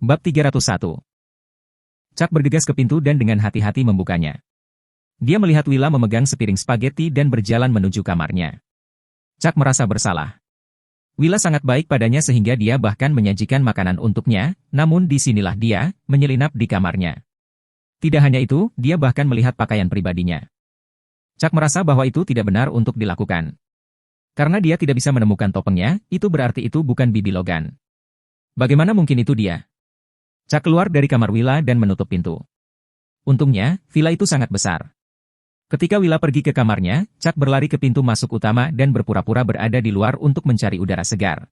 Bab 301. Chuck bergegas ke pintu dan dengan hati-hati membukanya. Dia melihat Willa memegang sepiring spaghetti dan berjalan menuju kamarnya. Chuck merasa bersalah. Willa sangat baik padanya sehingga dia bahkan menyajikan makanan untuknya, namun disinilah dia, menyelinap di kamarnya. Tidak hanya itu, dia bahkan melihat pakaian pribadinya. Chuck merasa bahwa itu tidak benar untuk dilakukan. Karena dia tidak bisa menemukan topengnya, itu berarti itu bukan Bibi Logan. Bagaimana mungkin itu dia? Chuck keluar dari kamar Willa dan menutup pintu. Untungnya, villa itu sangat besar. Ketika Willa pergi ke kamarnya, Chuck berlari ke pintu masuk utama dan berpura-pura berada di luar untuk mencari udara segar.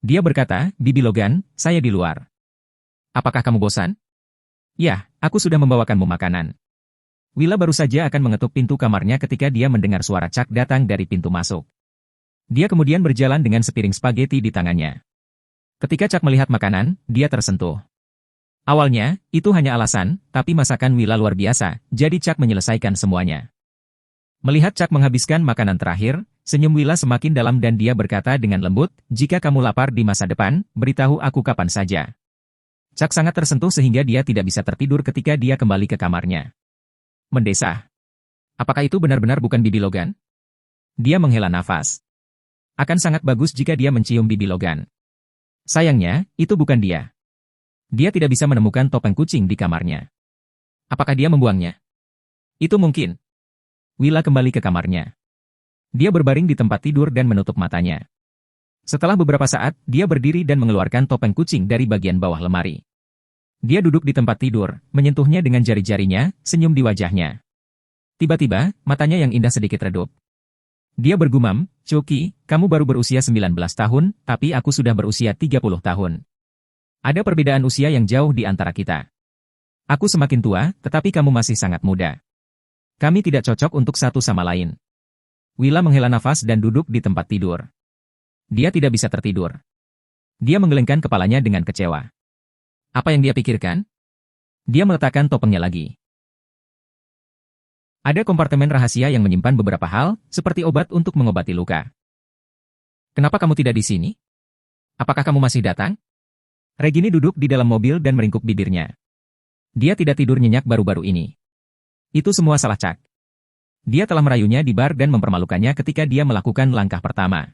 Dia berkata, "Bibi Logan, saya di luar. Apakah kamu bosan?" "Ya, aku sudah membawakanmu makanan." Willa baru saja akan mengetuk pintu kamarnya ketika dia mendengar suara Chuck datang dari pintu masuk. Dia kemudian berjalan dengan sepiring spaghetti di tangannya. Ketika Chuck melihat makanan, dia tersentuh. Awalnya, itu hanya alasan, tapi masakan Willa luar biasa, jadi Chuck menyelesaikan semuanya. Melihat Chuck menghabiskan makanan terakhir, senyum Willa semakin dalam dan dia berkata dengan lembut, "Jika kamu lapar di masa depan, beritahu aku kapan saja." Chuck sangat tersentuh sehingga dia tidak bisa tertidur ketika dia kembali ke kamarnya. Mendesah. Apakah itu benar-benar bukan Bibi Logan? Dia menghela nafas. Akan sangat bagus jika dia mencium Bibi Logan. Sayangnya, itu bukan dia. Dia tidak bisa menemukan topeng kucing di kamarnya. Apakah dia membuangnya? Itu mungkin. Willa kembali ke kamarnya. Dia berbaring di tempat tidur dan menutup matanya. Setelah beberapa saat, dia berdiri dan mengeluarkan topeng kucing dari bagian bawah lemari. Dia duduk di tempat tidur, menyentuhnya dengan jari-jarinya, senyum di wajahnya. Tiba-tiba, matanya yang indah sedikit redup. Dia bergumam, "Chucky, kamu baru berusia 19 tahun, tapi aku sudah berusia 30 tahun. Ada perbedaan usia yang jauh di antara kita. Aku semakin tua, tetapi kamu masih sangat muda. Kami tidak cocok untuk satu sama lain." Willa menghela nafas dan duduk di tempat tidur. Dia tidak bisa tertidur. Dia menggelengkan kepalanya dengan kecewa. Apa yang dia pikirkan? Dia meletakkan topengnya lagi. Ada kompartemen rahasia yang menyimpan beberapa hal, seperti obat untuk mengobati luka. "Kenapa kamu tidak di sini? Apakah kamu masih datang?" Regine duduk di dalam mobil dan meringkuk bibirnya. Dia tidak tidur nyenyak baru-baru ini. Itu semua salah Chuck. Dia telah merayunya di bar dan mempermalukannya ketika dia melakukan langkah pertama.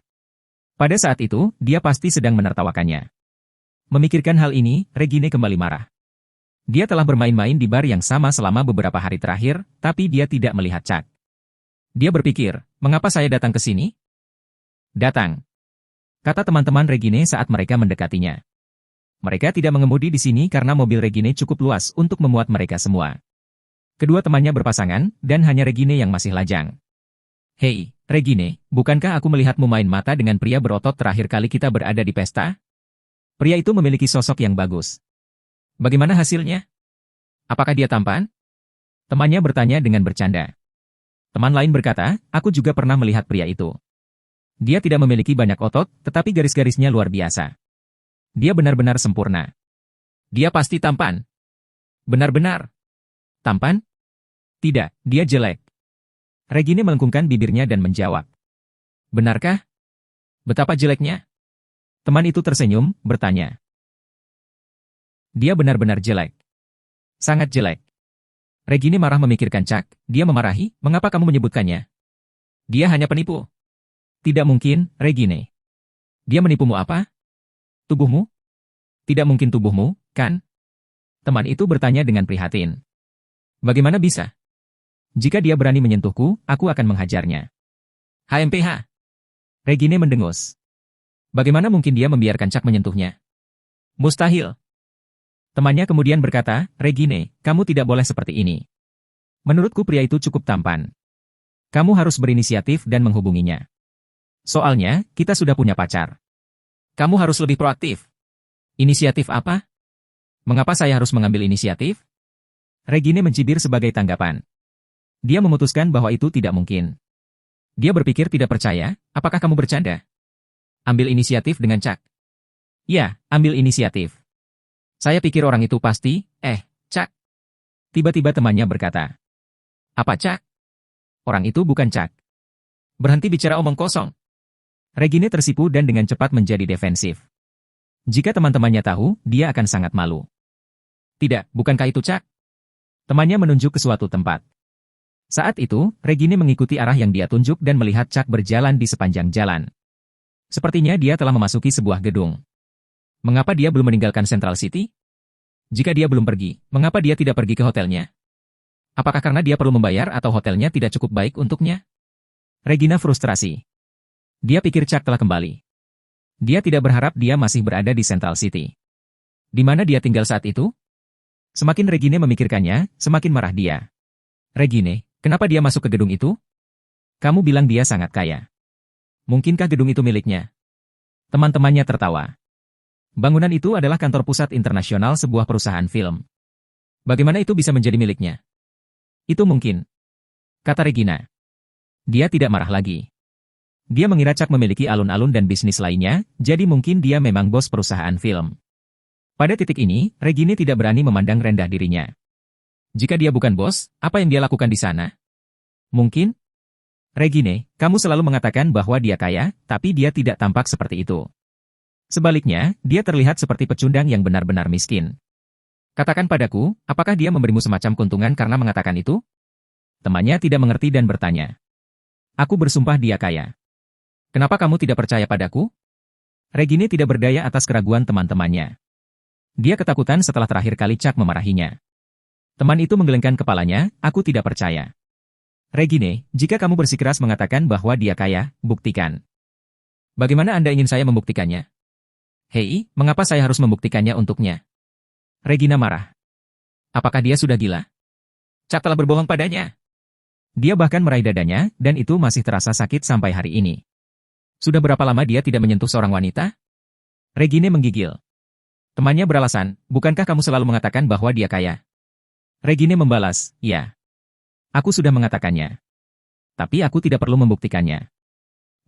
Pada saat itu, dia pasti sedang menertawakannya. Memikirkan hal ini, Regine kembali marah. Dia telah bermain-main di bar yang sama selama beberapa hari terakhir, tapi dia tidak melihat Chuck. Dia berpikir, "Mengapa saya datang ke sini?" "Datang," kata teman-teman Regine saat mereka mendekatinya. Mereka tidak mengemudi di sini karena mobil Regine cukup luas untuk memuat mereka semua. Kedua temannya berpasangan, dan hanya Regine yang masih lajang. "Hei, Regine, bukankah aku melihatmu main mata dengan pria berotot terakhir kali kita berada di pesta? Pria itu memiliki sosok yang bagus. Bagaimana hasilnya? Apakah dia tampan?" Temannya bertanya dengan bercanda. Teman lain berkata, "Aku juga pernah melihat pria itu. Dia tidak memiliki banyak otot, tetapi garis-garisnya luar biasa. Dia benar-benar sempurna." "Dia pasti tampan." "Benar-benar tampan?" "Tidak, dia jelek." Regine melengkungkan bibirnya dan menjawab. "Benarkah? Betapa jeleknya?" Teman itu tersenyum, bertanya. "Dia benar-benar jelek. Sangat jelek." Regine marah memikirkan Chuck, dia memarahi, "Mengapa kamu menyebutkannya? Dia hanya penipu." "Tidak mungkin, Regine." "Dia menipumu apa? Tubuhmu?" "Tidak mungkin tubuhmu, kan?" Teman itu bertanya dengan prihatin. "Bagaimana bisa? Jika dia berani menyentuhku, aku akan menghajarnya." "HMPH." Regine mendengus. Bagaimana mungkin dia membiarkan Chuck menyentuhnya? Mustahil. Temannya kemudian berkata, "Regine, kamu tidak boleh seperti ini. Menurutku pria itu cukup tampan. Kamu harus berinisiatif dan menghubunginya. Soalnya, kita sudah punya pacar. Kamu harus lebih proaktif." "Inisiatif apa? Mengapa saya harus mengambil inisiatif?" Regine mencibir sebagai tanggapan. Dia memutuskan bahwa itu tidak mungkin. Dia berpikir tidak percaya, "Apakah kamu bercanda? Ambil inisiatif dengan Chuck." "Ya, ambil inisiatif. Saya pikir orang itu pasti, Chuck." Tiba-tiba temannya berkata. "Apa Chuck? Orang itu bukan Chuck." "Berhenti bicara omong kosong." Regine tersipu dan dengan cepat menjadi defensif. Jika teman-temannya tahu, dia akan sangat malu. Tidak, bukankah itu Chuck? Temannya menunjuk ke suatu tempat. Saat itu, Regine mengikuti arah yang dia tunjuk dan melihat Chuck berjalan di sepanjang jalan. Sepertinya dia telah memasuki sebuah gedung. Mengapa dia belum meninggalkan Central City? Jika dia belum pergi, mengapa dia tidak pergi ke hotelnya? Apakah karena dia perlu membayar atau hotelnya tidak cukup baik untuknya? Regina frustrasi. Dia pikir Chuck telah kembali. Dia tidak berharap dia masih berada di Central City. Di mana dia tinggal saat itu? Semakin Regine memikirkannya, semakin marah dia. Regine, kenapa dia masuk ke gedung itu? Kamu bilang dia sangat kaya. Mungkinkah gedung itu miliknya? Teman-temannya tertawa. Bangunan itu adalah kantor pusat internasional sebuah perusahaan film. Bagaimana itu bisa menjadi miliknya? Itu mungkin, kata Regina. Dia tidak marah lagi. Dia mengira Chuck memiliki alun-alun dan bisnis lainnya, jadi mungkin dia memang bos perusahaan film. Pada titik ini, Regine tidak berani memandang rendah dirinya. Jika dia bukan bos, apa yang dia lakukan di sana? Mungkin? Regine, kamu selalu mengatakan bahwa dia kaya, tapi dia tidak tampak seperti itu. Sebaliknya, dia terlihat seperti pecundang yang benar-benar miskin. Katakan padaku, apakah dia memberimu semacam keuntungan karena mengatakan itu? Temannya tidak mengerti dan bertanya. Aku bersumpah dia kaya. Kenapa kamu tidak percaya padaku? Regine tidak berdaya atas keraguan teman-temannya. Dia ketakutan setelah terakhir kali Chuck memarahinya. Teman itu menggelengkan kepalanya, aku tidak percaya. Regine, jika kamu bersikeras mengatakan bahwa dia kaya, buktikan. Bagaimana Anda ingin saya membuktikannya? Hei, mengapa saya harus membuktikannya untuknya? Regina marah. Apakah dia sudah gila? Chuck telah berbohong padanya. Dia bahkan meraih dadanya, dan itu masih terasa sakit sampai hari ini. Sudah berapa lama dia tidak menyentuh seorang wanita? Regine menggigil. Temannya beralasan, bukankah kamu selalu mengatakan bahwa dia kaya? Regine membalas, ya. Aku sudah mengatakannya. Tapi aku tidak perlu membuktikannya.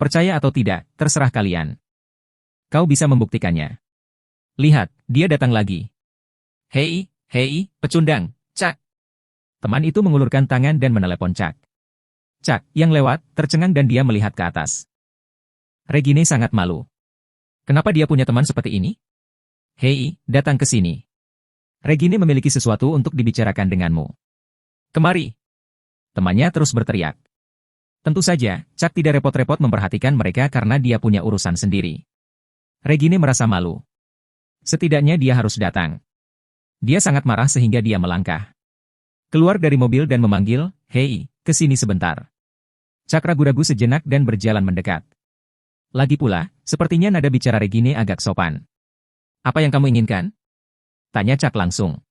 Percaya atau tidak, terserah kalian. Kau bisa membuktikannya. Lihat, dia datang lagi. Hei, pecundang, Chuck. Teman itu mengulurkan tangan dan menelepon Chuck. Chuck, yang lewat, tercengang dan dia melihat ke atas. Regine sangat malu. Kenapa dia punya teman seperti ini? Hei, datang ke sini. Regine memiliki sesuatu untuk dibicarakan denganmu. Kemari. Temannya terus berteriak. Tentu saja, Chuck tidak repot-repot memperhatikan mereka karena dia punya urusan sendiri. Regine merasa malu. Setidaknya dia harus datang. Dia sangat marah sehingga dia melangkah. Keluar dari mobil dan memanggil, hei, ke sini sebentar. Chuck ragu-ragu sejenak dan berjalan mendekat. Lagi pula, sepertinya nada bicara Regine agak sopan. Apa yang kamu inginkan? Tanya Chuck langsung.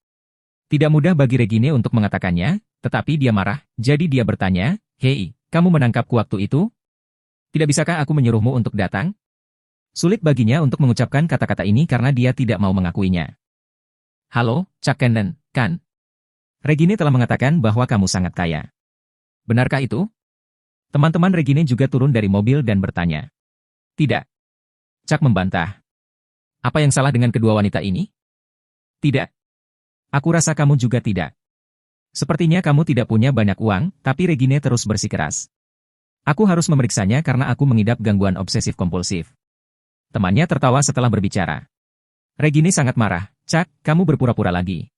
Tidak mudah bagi Regine untuk mengatakannya, tetapi dia marah, jadi dia bertanya, hei, kamu menangkapku waktu itu? Tidak bisakah aku menyuruhmu untuk datang? Sulit baginya untuk mengucapkan kata-kata ini karena dia tidak mau mengakuinya. Halo, Chuck Cannon, kan? Regine telah mengatakan bahwa kamu sangat kaya. Benarkah itu? Teman-teman Regine juga turun dari mobil dan bertanya. Tidak. Chuck membantah. Apa yang salah dengan kedua wanita ini? Tidak. Aku rasa kamu juga tidak. Sepertinya kamu tidak punya banyak uang, tapi Regine terus bersikeras. Aku harus memeriksanya karena aku mengidap gangguan obsesif-kompulsif. Temannya tertawa setelah berbicara. Regine sangat marah. Chuck, kamu berpura-pura lagi.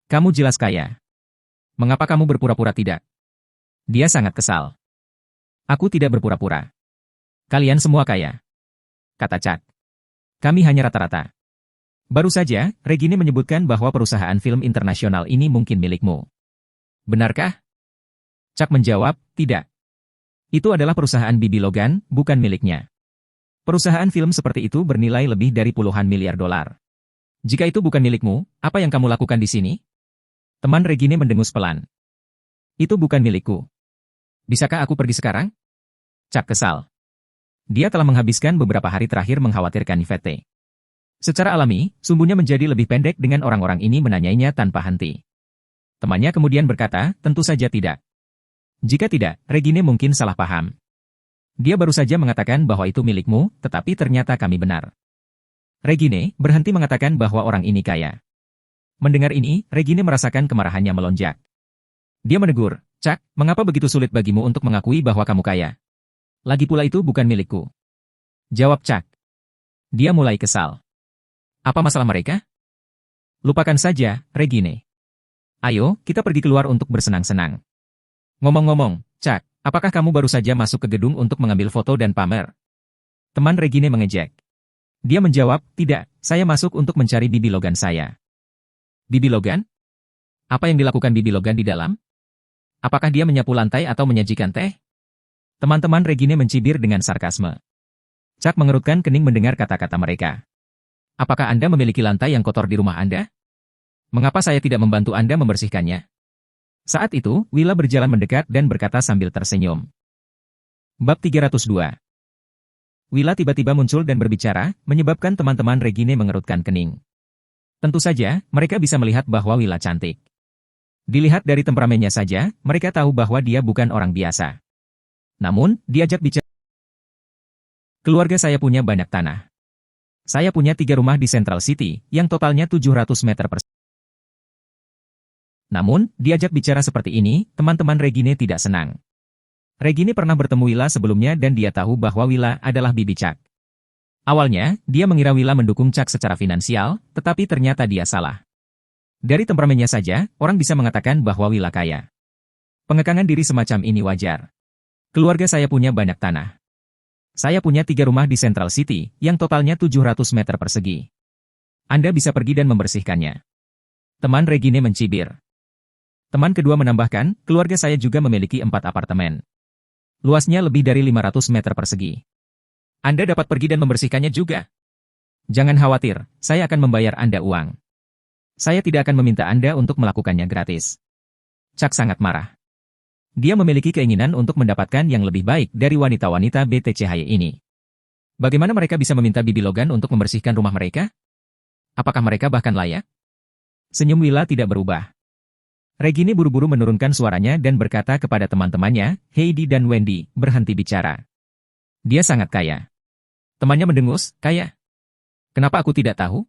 Kamu jelas kaya. Mengapa kamu berpura-pura tidak? Dia sangat kesal. Aku tidak berpura-pura. Kalian semua kaya. Kata Chuck. Kami hanya rata-rata. Baru saja, Regine menyebutkan bahwa perusahaan film internasional ini mungkin milikmu. Benarkah? Chuck menjawab, tidak. Itu adalah perusahaan Bibi Logan, bukan miliknya. Perusahaan film seperti itu bernilai lebih dari puluhan miliar dolar. Jika itu bukan milikmu, apa yang kamu lakukan di sini? Teman Regine mendengus pelan. Itu bukan milikku. Bisakah aku pergi sekarang? Chuck kesal. Dia telah menghabiskan beberapa hari terakhir mengkhawatirkan Yvette. Secara alami, sumbunya menjadi lebih pendek dengan orang-orang ini menanyainya tanpa henti. Temannya kemudian berkata, tentu saja tidak. Jika tidak, Regine mungkin salah paham. Dia baru saja mengatakan bahwa itu milikmu, tetapi ternyata kami benar. Regine berhenti mengatakan bahwa orang ini kaya. Mendengar ini, Regine merasakan kemarahannya melonjak. Dia menegur, Chuck, mengapa begitu sulit bagimu untuk mengakui bahwa kamu kaya? Lagi pula itu bukan milikku. Jawab Chuck. Dia mulai kesal. Apa masalah mereka? Lupakan saja, Regine. Ayo, kita pergi keluar untuk bersenang-senang. Ngomong-ngomong, Chuck, apakah kamu baru saja masuk ke gedung untuk mengambil foto dan pamer? Teman Regine mengejek. Dia menjawab, tidak, saya masuk untuk mencari Bibi Logan saya. Bibi Logan? Apa yang dilakukan Bibi Logan di dalam? Apakah dia menyapu lantai atau menyajikan teh? Teman-teman Regine mencibir dengan sarkasme. Chuck mengerutkan kening mendengar kata-kata mereka. Apakah Anda memiliki lantai yang kotor di rumah Anda? Mengapa saya tidak membantu Anda membersihkannya? Saat itu, Willa berjalan mendekat dan berkata sambil tersenyum. Bab 302. Willa tiba-tiba muncul dan berbicara, menyebabkan teman-teman Regine mengerutkan kening. Tentu saja, mereka bisa melihat bahwa Willa cantik. Dilihat dari temperamennya saja, mereka tahu bahwa dia bukan orang biasa. Namun, diajak bicara. Keluarga saya punya banyak tanah. Saya punya 3 rumah di Central City, yang totalnya 700 meter persegi. Namun, diajak bicara seperti ini, teman-teman Regine tidak senang. Regine pernah bertemu Willa sebelumnya dan dia tahu bahwa Willa adalah bibi Chuck. Awalnya, dia mengira Willa mendukung Chuck secara finansial, tetapi ternyata dia salah. Dari temperamennya saja, orang bisa mengatakan bahwa Willa kaya. Pengekangan diri semacam ini wajar. Keluarga saya punya banyak tanah. Saya punya 3 rumah di Central City, yang totalnya 700 meter persegi. Anda bisa pergi dan membersihkannya. Teman Regine mencibir. Teman kedua menambahkan, keluarga saya juga memiliki 4 apartemen. Luasnya lebih dari 500 meter persegi. Anda dapat pergi dan membersihkannya juga. Jangan khawatir, saya akan membayar Anda uang. Saya tidak akan meminta Anda untuk melakukannya gratis. Chuck sangat marah. Dia memiliki keinginan untuk mendapatkan yang lebih baik dari wanita-wanita BTCHY ini. Bagaimana mereka bisa meminta Bibi Logan untuk membersihkan rumah mereka? Apakah mereka bahkan layak? Senyum Willa tidak berubah. Regine buru-buru menurunkan suaranya dan berkata kepada teman-temannya, Heidi dan Wendy, berhenti bicara. Dia sangat kaya. Temannya mendengus, kaya. Kenapa aku tidak tahu?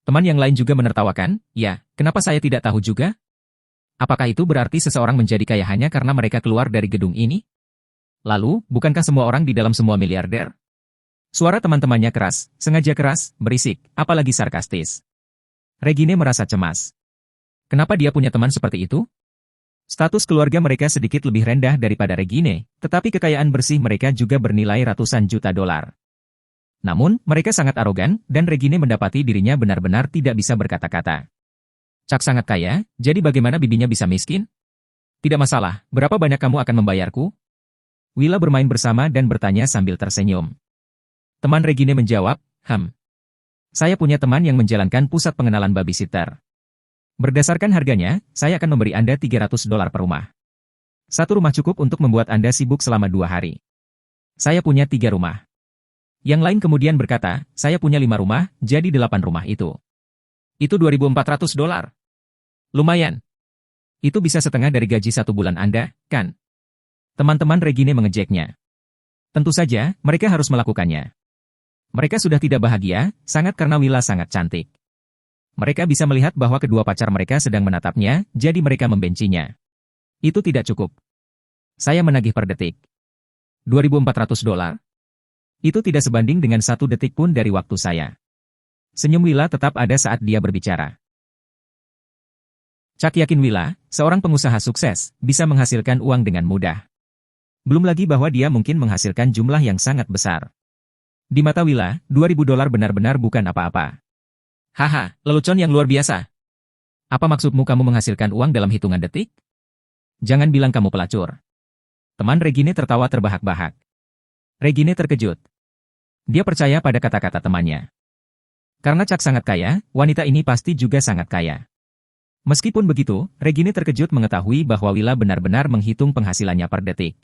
Teman yang lain juga menertawakan, ya, kenapa saya tidak tahu juga? Apakah itu berarti seseorang menjadi kaya hanya karena mereka keluar dari gedung ini? Lalu, bukankah semua orang di dalam semua miliarder? Suara teman-temannya keras, sengaja keras, berisik, apalagi sarkastis. Regine merasa cemas. Kenapa dia punya teman seperti itu? Status keluarga mereka sedikit lebih rendah daripada Regine, tetapi kekayaan bersih mereka juga bernilai ratusan juta dolar. Namun, mereka sangat arogan, dan Regine mendapati dirinya benar-benar tidak bisa berkata-kata. Chuck sangat kaya, jadi bagaimana bibinya bisa miskin? Tidak masalah, berapa banyak kamu akan membayarku? Willa bermain bersama dan bertanya sambil tersenyum. Teman Regine menjawab, saya punya teman yang menjalankan pusat pengenalan babysitter. Berdasarkan harganya, saya akan memberi Anda $300 per rumah. 1 rumah cukup untuk membuat Anda sibuk selama 2 hari. Saya punya 3 rumah. Yang lain kemudian berkata, saya punya 5 rumah, jadi 8 rumah itu. Itu $2.400. Lumayan. Itu bisa setengah dari gaji 1 bulan Anda, kan? Teman-teman Regine mengejeknya. Tentu saja, mereka harus melakukannya. Mereka sudah tidak bahagia, sangat karena Willa sangat cantik. Mereka bisa melihat bahwa kedua pacar mereka sedang menatapnya, jadi mereka membencinya. Itu tidak cukup. Saya menagih per detik. $2.400? Itu tidak sebanding dengan 1 detik pun dari waktu saya. Senyum Willa tetap ada saat dia berbicara. Chuck yakin Willa, seorang pengusaha sukses, bisa menghasilkan uang dengan mudah. Belum lagi bahwa dia mungkin menghasilkan jumlah yang sangat besar. Di mata Willa, $2.000 benar-benar bukan apa-apa. Haha, lelucon yang luar biasa. Apa maksudmu kamu menghasilkan uang dalam hitungan detik? Jangan bilang kamu pelacur. Teman Regine tertawa terbahak-bahak. Regine terkejut. Dia percaya pada kata-kata temannya. Karena Chuck sangat kaya, wanita ini pasti juga sangat kaya. Meskipun begitu, Regine terkejut mengetahui bahwa Willa benar-benar menghitung penghasilannya per detik.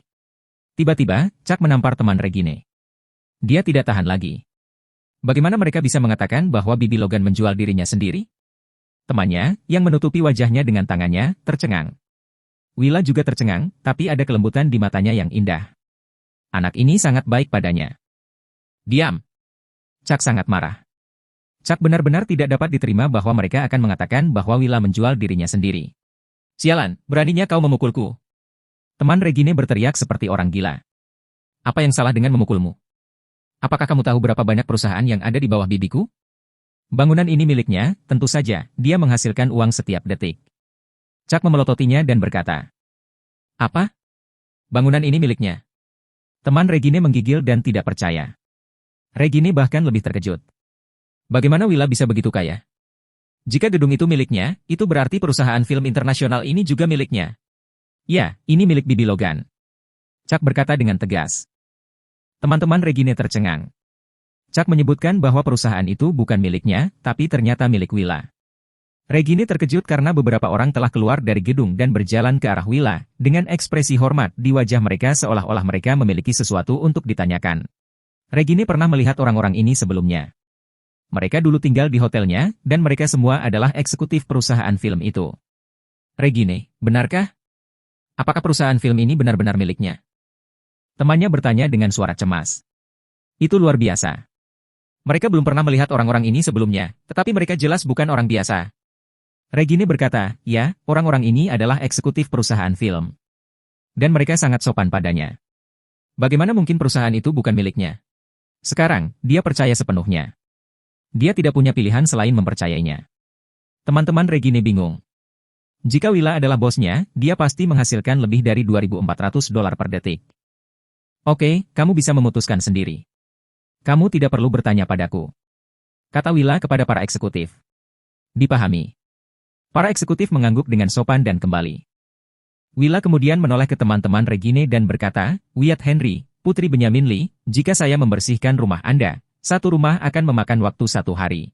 Tiba-tiba, Chuck menampar teman Regine. Dia tidak tahan lagi. Bagaimana mereka bisa mengatakan bahwa Bibi Logan menjual dirinya sendiri? Temannya, yang menutupi wajahnya dengan tangannya, tercengang. Willa juga tercengang, tapi ada kelembutan di matanya yang indah. Anak ini sangat baik padanya. Diam. Chuck sangat marah. Chuck benar-benar tidak dapat diterima bahwa mereka akan mengatakan bahwa Willa menjual dirinya sendiri. Sialan, beraninya kau memukulku. Teman Regine berteriak seperti orang gila. Apa yang salah dengan memukulmu? Apakah kamu tahu berapa banyak perusahaan yang ada di bawah bibiku? Bangunan ini miliknya, tentu saja, dia menghasilkan uang setiap detik. Chuck memelototinya dan berkata, "Apa? Bangunan ini miliknya?" Teman Regine menggigil dan tidak percaya. Regine bahkan lebih terkejut. Bagaimana Willa bisa begitu kaya? Jika gedung itu miliknya, itu berarti perusahaan film internasional ini juga miliknya. Ya, ini milik Bibi Logan. Chuck berkata dengan tegas. Teman-teman Regine tercengang. Chuck menyebutkan bahwa perusahaan itu bukan miliknya, tapi ternyata milik Willa. Regine terkejut karena beberapa orang telah keluar dari gedung dan berjalan ke arah Willa, dengan ekspresi hormat di wajah mereka seolah-olah mereka memiliki sesuatu untuk ditanyakan. Regine pernah melihat orang-orang ini sebelumnya. Mereka dulu tinggal di hotelnya, dan mereka semua adalah eksekutif perusahaan film itu. Regine, benarkah? Apakah perusahaan film ini benar-benar miliknya? Temannya bertanya dengan suara cemas. Itu luar biasa. Mereka belum pernah melihat orang-orang ini sebelumnya, tetapi mereka jelas bukan orang biasa. Regine berkata, ya, orang-orang ini adalah eksekutif perusahaan film. Dan mereka sangat sopan padanya. Bagaimana mungkin perusahaan itu bukan miliknya? Sekarang, dia percaya sepenuhnya. Dia tidak punya pilihan selain mempercayainya. Teman-teman Regine bingung. Jika Willa adalah bosnya, dia pasti menghasilkan lebih dari $2.400 per detik. Oke, kamu bisa memutuskan sendiri. Kamu tidak perlu bertanya padaku. Kata Willa kepada para eksekutif. Dipahami. Para eksekutif mengangguk dengan sopan dan kembali. Willa kemudian menoleh ke teman-teman Regine dan berkata, Wyatt Henry, Putri Benjamin Lee, jika saya membersihkan rumah Anda, 1 rumah akan memakan waktu 1 hari.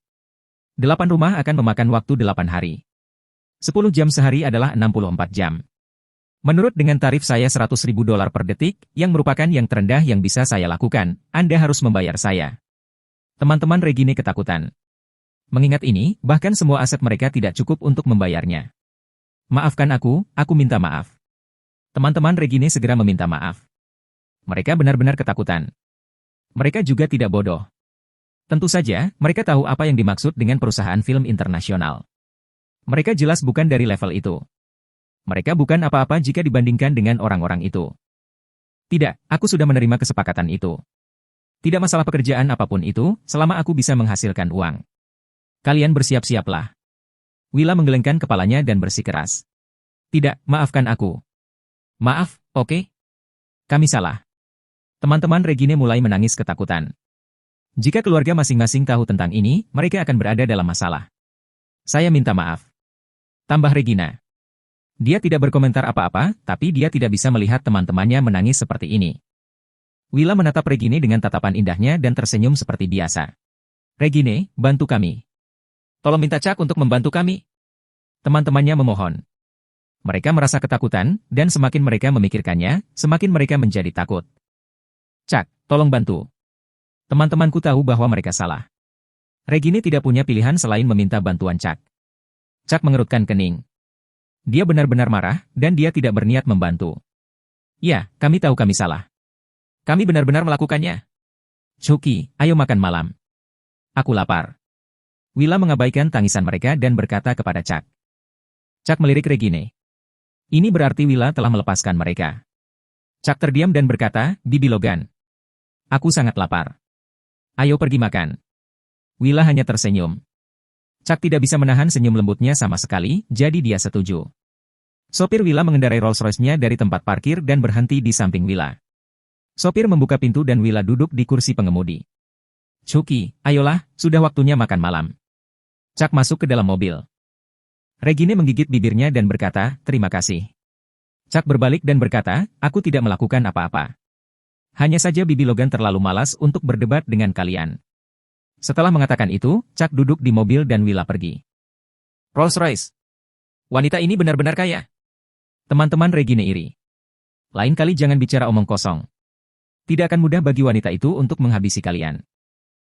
8 rumah akan memakan waktu 8 hari. 10 jam sehari adalah 64 jam. Menurut dengan tarif saya $100.000 per detik, yang merupakan yang terendah yang bisa saya lakukan, Anda harus membayar saya. Teman-teman Regine ketakutan. Mengingat ini, bahkan semua aset mereka tidak cukup untuk membayarnya. Maafkan aku minta maaf. Teman-teman Regine segera meminta maaf. Mereka benar-benar ketakutan. Mereka juga tidak bodoh. Tentu saja, mereka tahu apa yang dimaksud dengan perusahaan film internasional. Mereka jelas bukan dari level itu. Mereka bukan apa-apa jika dibandingkan dengan orang-orang itu. Tidak, aku sudah menerima kesepakatan itu. Tidak masalah pekerjaan apapun itu, selama aku bisa menghasilkan uang. Kalian bersiap-siaplah. Willa menggelengkan kepalanya dan bersikeras. Tidak, maafkan aku. Maaf, oke? Kami salah. Teman-teman Regine mulai menangis ketakutan. Jika keluarga masing-masing tahu tentang ini, mereka akan berada dalam masalah. Saya minta maaf. Tambah Regina. Dia tidak berkomentar apa-apa, tapi dia tidak bisa melihat teman-temannya menangis seperti ini. Willa menatap Regine dengan tatapan indahnya dan tersenyum seperti biasa. Regine, bantu kami. Tolong minta Chuck untuk membantu kami. Teman-temannya memohon. Mereka merasa ketakutan, dan semakin mereka memikirkannya, semakin mereka menjadi takut. Chuck, tolong bantu. Teman-temanku tahu bahwa mereka salah. Regine tidak punya pilihan selain meminta bantuan Chuck. Chuck mengerutkan kening. Dia benar-benar marah, dan dia tidak berniat membantu. Ya, kami tahu kami salah. Kami benar-benar melakukannya. Chucky, ayo makan malam. Aku lapar. Willa mengabaikan tangisan mereka dan berkata kepada Chuck. Chuck melirik Regine. Ini berarti Willa telah melepaskan mereka. Chuck terdiam dan berkata, Bibi Logan. Aku sangat lapar. Ayo pergi makan. Willa hanya tersenyum. Chuck tidak bisa menahan senyum lembutnya sama sekali, jadi dia setuju. Sopir Willa mengendarai Rolls-Royce-nya dari tempat parkir dan berhenti di samping Willa. Sopir membuka pintu dan Willa duduk di kursi pengemudi. Chucky, ayolah, sudah waktunya makan malam. Chuck masuk ke dalam mobil. Regine menggigit bibirnya dan berkata, terima kasih. Chuck berbalik dan berkata, aku tidak melakukan apa-apa. Hanya saja Bibi Logan terlalu malas untuk berdebat dengan kalian. Setelah mengatakan itu, Chuck duduk di mobil dan Willa pergi. Rolls-Royce. Wanita ini benar-benar kaya. Teman-teman Regine iri. Lain kali jangan bicara omong kosong. Tidak akan mudah bagi wanita itu untuk menghabisi kalian.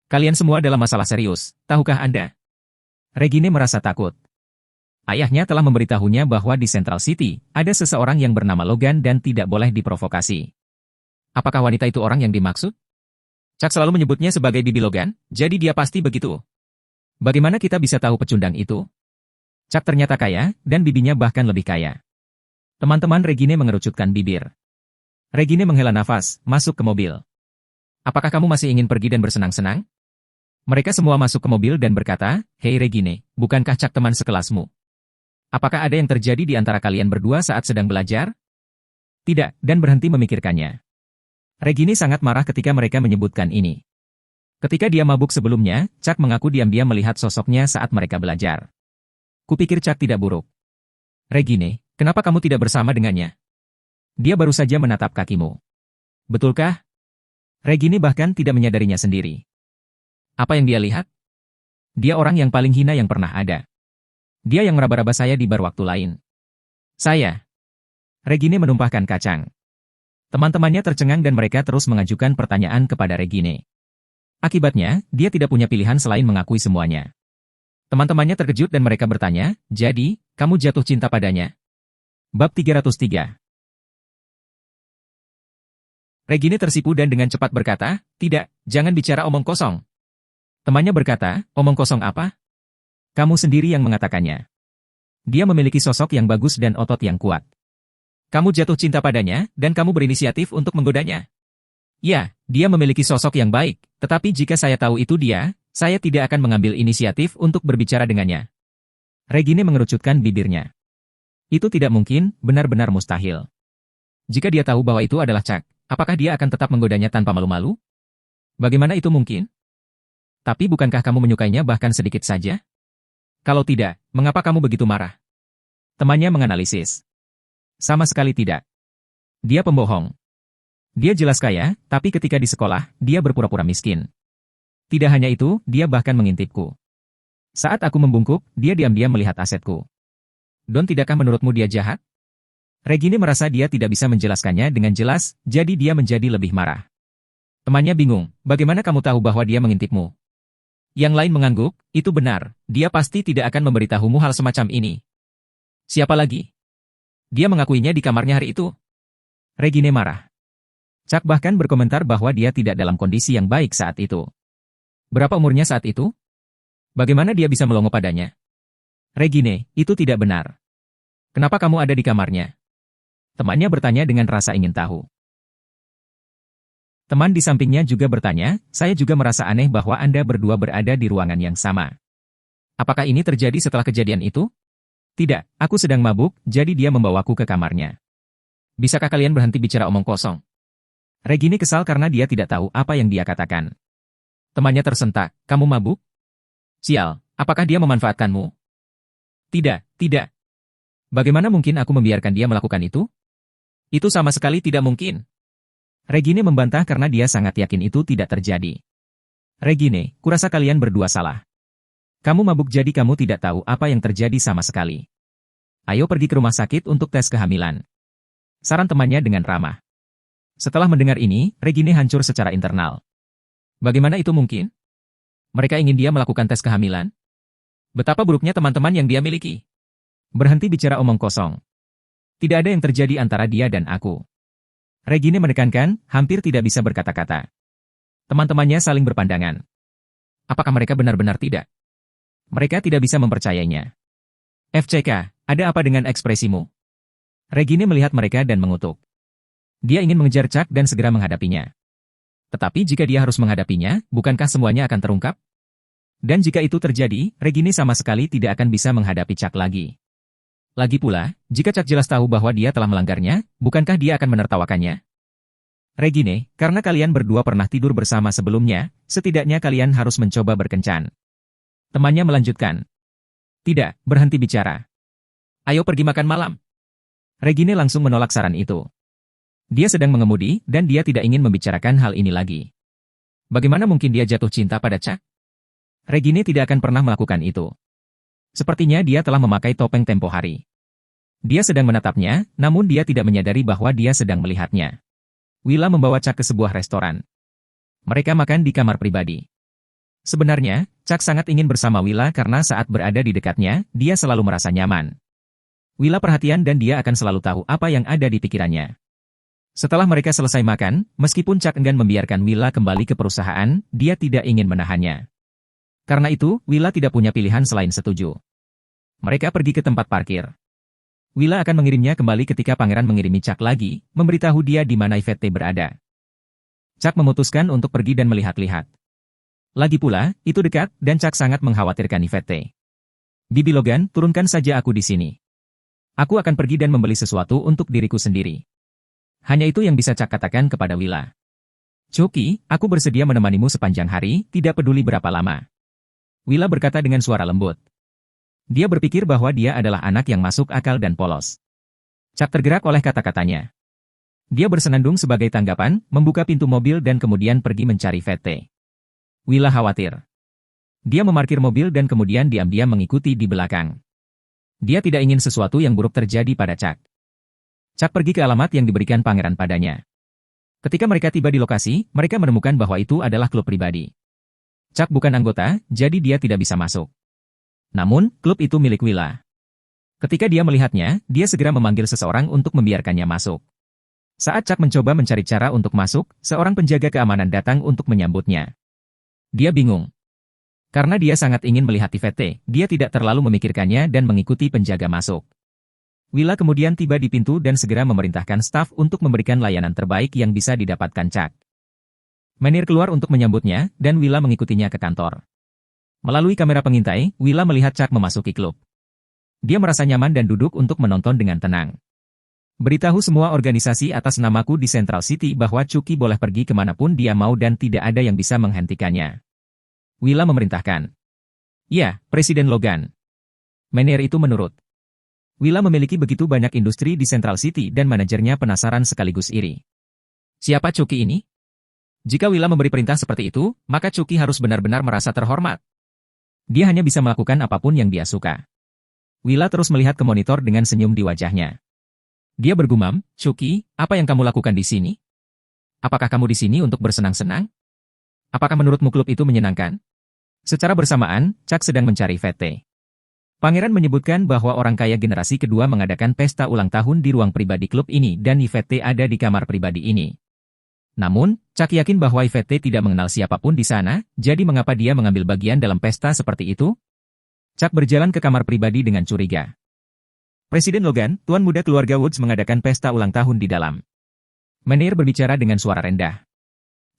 Kalian semua dalam masalah serius, tahukah Anda? Regine merasa takut. Ayahnya telah memberitahunya bahwa di Central City, ada seseorang yang bernama Logan dan tidak boleh diprovokasi. Apakah wanita itu orang yang dimaksud? Chuck selalu menyebutnya sebagai Bibi Logan, jadi dia pasti begitu. Bagaimana kita bisa tahu pecundang itu? Chuck ternyata kaya, dan bibinya bahkan lebih kaya. Teman-teman Regine mengerucutkan bibir. Regine menghela nafas, masuk ke mobil. Apakah kamu masih ingin pergi dan bersenang-senang? Mereka semua masuk ke mobil dan berkata, "Hei Regine, bukankah Chuck teman sekelasmu? Apakah ada yang terjadi di antara kalian berdua saat sedang belajar?" Tidak, dan berhenti memikirkannya. Regine sangat marah ketika mereka menyebutkan ini. Ketika dia mabuk sebelumnya, Chuck mengaku diam-diam melihat sosoknya saat mereka belajar. Kupikir Chuck tidak buruk. Regine, kenapa kamu tidak bersama dengannya? Dia baru saja menatap kakimu. Betulkah? Regine bahkan tidak menyadarinya sendiri. Apa yang dia lihat? Dia orang yang paling hina yang pernah ada. Dia yang meraba-raba saya di bar waktu lain. Saya. Regine menumpahkan kacang. Teman-temannya tercengang dan mereka terus mengajukan pertanyaan kepada Regine. Akibatnya, dia tidak punya pilihan selain mengakui semuanya. Teman-temannya terkejut dan mereka bertanya, "Jadi, kamu jatuh cinta padanya?" Bab 303. Regine tersipu dan dengan cepat berkata, "Tidak, jangan bicara omong kosong." Temannya berkata, "Omong kosong apa?" "Kamu sendiri yang mengatakannya. Dia memiliki sosok yang bagus dan otot yang kuat. Kamu jatuh cinta padanya, dan kamu berinisiatif untuk menggodanya." "Ya, dia memiliki sosok yang baik, tetapi jika saya tahu itu dia, saya tidak akan mengambil inisiatif untuk berbicara dengannya." Regine mengerucutkan bibirnya. Itu tidak mungkin, benar-benar mustahil. Jika dia tahu bahwa itu adalah Chuck, apakah dia akan tetap menggodanya tanpa malu-malu? Bagaimana itu mungkin? Tapi bukankah kamu menyukainya bahkan sedikit saja? Kalau tidak, mengapa kamu begitu marah? Temannya menganalisis. Sama sekali tidak. Dia pembohong. Dia jelas kaya, tapi ketika di sekolah, dia berpura-pura miskin. Tidak hanya itu, dia bahkan mengintipku. Saat aku membungkuk, dia diam-diam melihat asetku. Don, tidakkah menurutmu dia jahat? Regine merasa dia tidak bisa menjelaskannya dengan jelas, jadi dia menjadi lebih marah. Temannya bingung, bagaimana kamu tahu bahwa dia mengintipmu? Yang lain mengangguk, itu benar, dia pasti tidak akan memberitahumu hal semacam ini. Siapa lagi? Dia mengakuinya di kamarnya hari itu. Regine marah. Chuck bahkan berkomentar bahwa dia tidak dalam kondisi yang baik saat itu. Berapa umurnya saat itu? Bagaimana dia bisa melongo padanya? Regine, itu tidak benar. Kenapa kamu ada di kamarnya? Temannya bertanya dengan rasa ingin tahu. Teman di sampingnya juga bertanya, saya juga merasa aneh bahwa Anda berdua berada di ruangan yang sama. Apakah ini terjadi setelah kejadian itu? Tidak, aku sedang mabuk, jadi dia membawaku ke kamarnya. Bisakah kalian berhenti bicara omong kosong? Regine kesal karena dia tidak tahu apa yang dia katakan. Temannya tersentak, kamu mabuk? Sial, apakah dia memanfaatkanmu? Tidak, tidak. Bagaimana mungkin aku membiarkan dia melakukan itu? Itu sama sekali tidak mungkin. Regine membantah karena dia sangat yakin itu tidak terjadi. Regine, kurasa kalian berdua salah. Kamu mabuk jadi kamu tidak tahu apa yang terjadi sama sekali. Ayo pergi ke rumah sakit untuk tes kehamilan. Saran temannya dengan ramah. Setelah mendengar ini, Regine hancur secara internal. Bagaimana itu mungkin? Mereka ingin dia melakukan tes kehamilan? Betapa buruknya teman-teman yang dia miliki. Berhenti bicara omong kosong. Tidak ada yang terjadi antara dia dan aku. Regine menekankan, hampir tidak bisa berkata-kata. Teman-temannya saling berpandangan. Apakah mereka benar-benar tidak? Mereka tidak bisa mempercayainya. FCK, ada apa dengan ekspresimu? Regine melihat mereka dan mengutuk. Dia ingin mengejar Chuck dan segera menghadapinya. Tetapi jika dia harus menghadapinya, bukankah semuanya akan terungkap? Dan jika itu terjadi, Regine sama sekali tidak akan bisa menghadapi Chuck lagi. Lagi pula, jika Chuck jelas tahu bahwa dia telah melanggarnya, bukankah dia akan menertawakannya? Regine, karena kalian berdua pernah tidur bersama sebelumnya, setidaknya kalian harus mencoba berkencan. Temannya melanjutkan. Tidak, berhenti bicara. Ayo pergi makan malam. Regine langsung menolak saran itu. Dia sedang mengemudi, dan dia tidak ingin membicarakan hal ini lagi. Bagaimana mungkin dia jatuh cinta pada Chuck? Regine tidak akan pernah melakukan itu. Sepertinya dia telah memakai topeng tempo hari. Dia sedang menatapnya, namun dia tidak menyadari bahwa dia sedang melihatnya. Willa membawa Chuck ke sebuah restoran. Mereka makan di kamar pribadi. Sebenarnya, Chuck sangat ingin bersama Willa karena saat berada di dekatnya, dia selalu merasa nyaman. Willa perhatian dan dia akan selalu tahu apa yang ada di pikirannya. Setelah mereka selesai makan, meskipun Chuck enggan membiarkan Willa kembali ke perusahaan, dia tidak ingin menahannya. Karena itu, Willa tidak punya pilihan selain setuju. Mereka pergi ke tempat parkir. Willa akan mengirimnya kembali ketika pangeran mengirimi Chuck lagi, memberitahu dia di mana Yvette berada. Chuck memutuskan untuk pergi dan melihat-lihat. Lagi pula, itu dekat, dan Chuck sangat mengkhawatirkan Yvette. Bibi Logan, turunkan saja aku di sini. Aku akan pergi dan membeli sesuatu untuk diriku sendiri. Hanya itu yang bisa Chuck katakan kepada Willa. Chucky, aku bersedia menemanimu sepanjang hari, tidak peduli berapa lama. Willa berkata dengan suara lembut. Dia berpikir bahwa dia adalah anak yang masuk akal dan polos. Chuck tergerak oleh kata-katanya. Dia bersenandung sebagai tanggapan, membuka pintu mobil dan kemudian pergi mencari Yvette. Willa khawatir. Dia memarkir mobil dan kemudian diam-diam mengikuti di belakang. Dia tidak ingin sesuatu yang buruk terjadi pada Chuck. Chuck pergi ke alamat yang diberikan pangeran padanya. Ketika mereka tiba di lokasi, mereka menemukan bahwa itu adalah klub pribadi. Chuck bukan anggota, jadi dia tidak bisa masuk. Namun, klub itu milik Willa. Ketika dia melihatnya, dia segera memanggil seseorang untuk membiarkannya masuk. Saat Chuck mencoba mencari cara untuk masuk, seorang penjaga keamanan datang untuk menyambutnya. Dia bingung. Karena dia sangat ingin melihat Yvette, dia tidak terlalu memikirkannya dan mengikuti penjaga masuk. Willa kemudian tiba di pintu dan segera memerintahkan staf untuk memberikan layanan terbaik yang bisa didapatkan Chuck. Menir keluar untuk menyambutnya, dan Willa mengikutinya ke kantor. Melalui kamera pengintai, Willa melihat Chuck memasuki klub. Dia merasa nyaman dan duduk untuk menonton dengan tenang. Beritahu semua organisasi atas namaku di Central City bahwa Chucky boleh pergi kemanapun dia mau dan tidak ada yang bisa menghentikannya. Willa memerintahkan. Ya, Presiden Logan. Menir itu menurut. Willa memiliki begitu banyak industri di Central City dan manajernya penasaran sekaligus iri. Siapa Chucky ini? Jika Willa memberi perintah seperti itu, maka Chucky harus benar-benar merasa terhormat. Dia hanya bisa melakukan apapun yang dia suka. Willa terus melihat ke monitor dengan senyum di wajahnya. Dia bergumam, Chucky, apa yang kamu lakukan di sini? Apakah kamu di sini untuk bersenang-senang? Apakah menurutmu klub itu menyenangkan? Secara bersamaan, Chuck sedang mencari Yvette. Pangeran menyebutkan bahwa orang kaya generasi kedua mengadakan pesta ulang tahun di ruang pribadi klub ini dan Yvette ada di kamar pribadi ini. Namun, Chuck yakin bahwa Yvette tidak mengenal siapapun di sana, jadi mengapa dia mengambil bagian dalam pesta seperti itu? Chuck berjalan ke kamar pribadi dengan curiga. Presiden Logan, Tuan Muda keluarga Woods mengadakan pesta ulang tahun di dalam. Menir berbicara dengan suara rendah.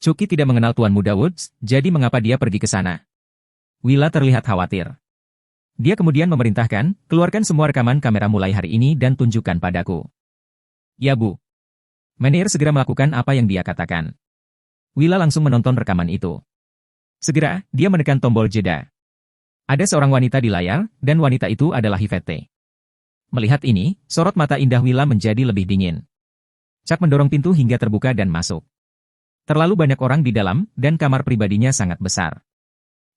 Chucky tidak mengenal Tuan Muda Woods, jadi mengapa dia pergi ke sana? Willa terlihat khawatir. Dia kemudian memerintahkan, keluarkan semua rekaman kamera mulai hari ini dan tunjukkan padaku. Ya Bu. Menir segera melakukan apa yang dia katakan. Willa langsung menonton rekaman itu. Segera, dia menekan tombol jeda. Ada seorang wanita di layar, dan wanita itu adalah Yvette. Melihat ini, sorot mata indah Willa menjadi lebih dingin. Chuck mendorong pintu hingga terbuka dan masuk. Terlalu banyak orang di dalam, dan kamar pribadinya sangat besar.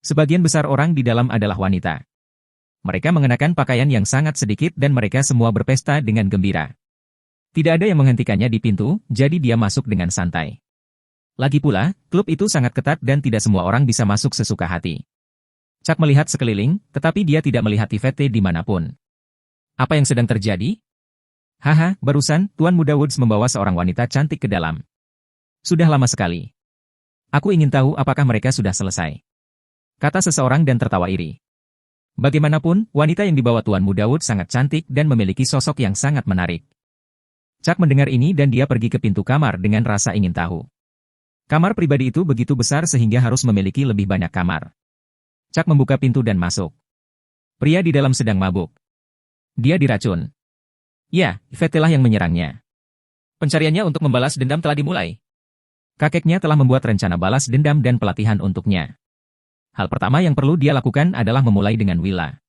Sebagian besar orang di dalam adalah wanita. Mereka mengenakan pakaian yang sangat sedikit dan mereka semua berpesta dengan gembira. Tidak ada yang menghentikannya di pintu, jadi dia masuk dengan santai. Lagi pula, klub itu sangat ketat dan tidak semua orang bisa masuk sesuka hati. Chuck melihat sekeliling, tetapi dia tidak melihat Yvette dimanapun. Apa yang sedang terjadi? Haha, barusan, Tuan Muda Woods membawa seorang wanita cantik ke dalam. Sudah lama sekali. Aku ingin tahu apakah mereka sudah selesai. Kata seseorang dan tertawa iri. Bagaimanapun, wanita yang dibawa Tuan Muda Woods sangat cantik dan memiliki sosok yang sangat menarik. Chuck mendengar ini dan dia pergi ke pintu kamar dengan rasa ingin tahu. Kamar pribadi itu begitu besar sehingga harus memiliki lebih banyak kamar. Chuck membuka pintu dan masuk. Pria di dalam sedang mabuk. Dia diracun. Ya, Yvette lah yang menyerangnya. Pencariannya untuk membalas dendam telah dimulai. Kakeknya telah membuat rencana balas dendam dan pelatihan untuknya. Hal pertama yang perlu dia lakukan adalah memulai dengan Willa.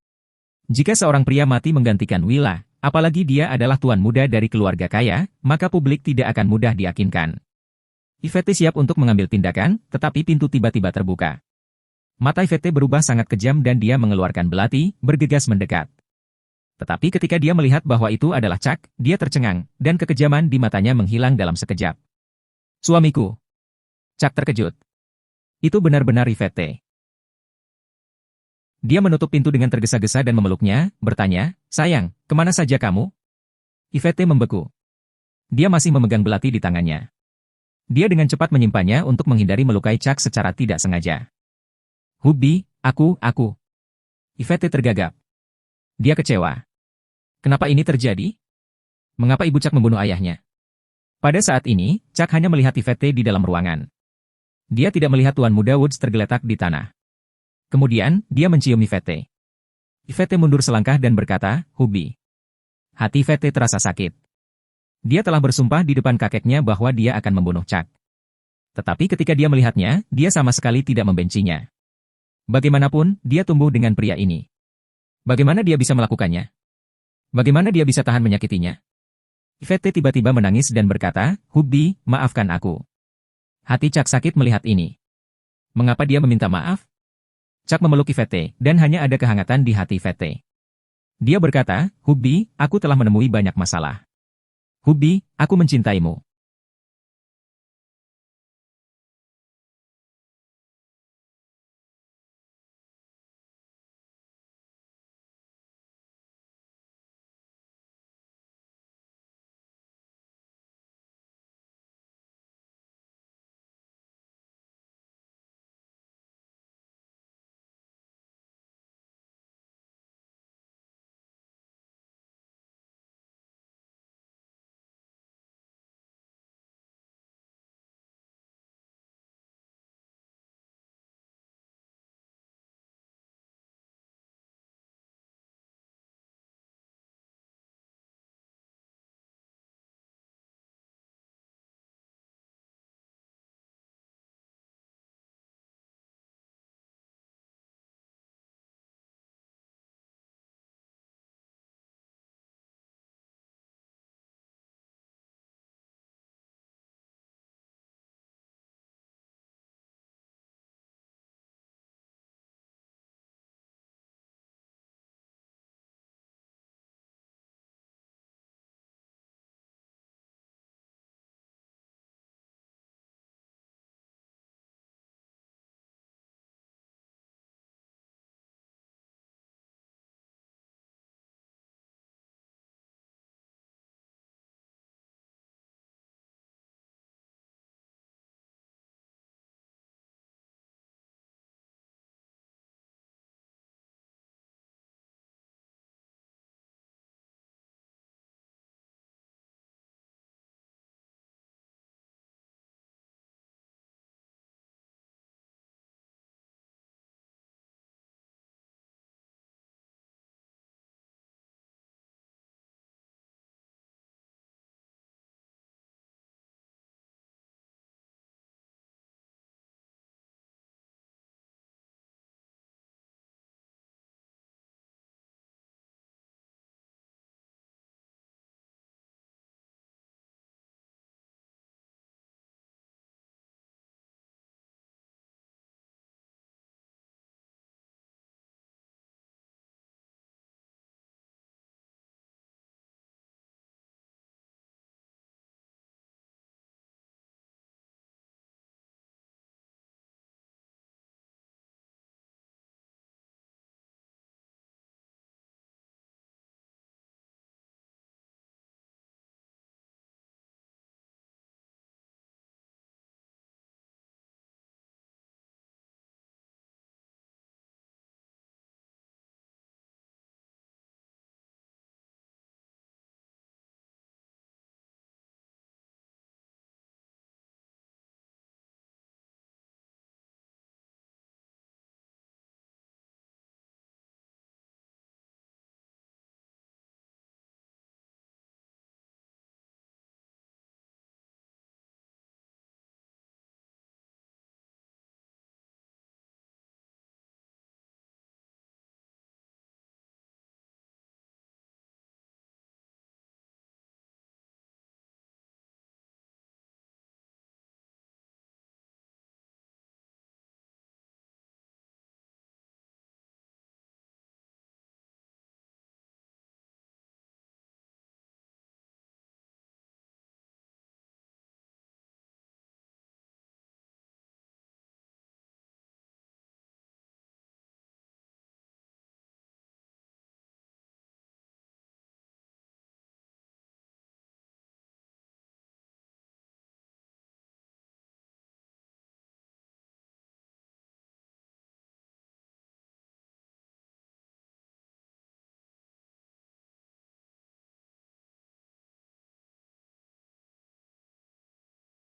Jika seorang pria mati menggantikan Willa, apalagi dia adalah tuan muda dari keluarga kaya, maka publik tidak akan mudah diyakinkan. Yvette siap untuk mengambil tindakan, tetapi pintu tiba-tiba terbuka. Mata Yvette berubah sangat kejam dan dia mengeluarkan belati, bergegas mendekat. Tetapi ketika dia melihat bahwa itu adalah Chuck, dia tercengang, dan kekejaman di matanya menghilang dalam sekejap. Suamiku. Chuck terkejut. Itu benar-benar Yvette. Dia menutup pintu dengan tergesa-gesa dan memeluknya, bertanya, sayang, kemana saja kamu? Yvette membeku. Dia masih memegang belati di tangannya. Dia dengan cepat menyimpannya untuk menghindari melukai Chuck secara tidak sengaja. Hubby, aku. Yvette tergagap. Dia kecewa. Kenapa ini terjadi? Mengapa ibu Chuck membunuh ayahnya? Pada saat ini, Chuck hanya melihat Yvette di dalam ruangan. Dia tidak melihat Tuan Muda Woods tergeletak di tanah. Kemudian, dia mencium Yvette. Yvette mundur selangkah dan berkata, "Hubi." Hati Yvette terasa sakit. Dia telah bersumpah di depan kakeknya bahwa dia akan membunuh Chuck. Tetapi ketika dia melihatnya, dia sama sekali tidak membencinya. Bagaimanapun, dia tumbuh dengan pria ini. Bagaimana dia bisa melakukannya? Bagaimana dia bisa tahan menyakitinya? Yvette tiba-tiba menangis dan berkata, "Hubi, maafkan aku." Hati Chuck sakit melihat ini. Mengapa dia meminta maaf? Chuck memeluk Yvette, dan hanya ada kehangatan di hati Yvette. Dia berkata, "Hubi, aku telah menemui banyak masalah. Hubi, aku mencintaimu.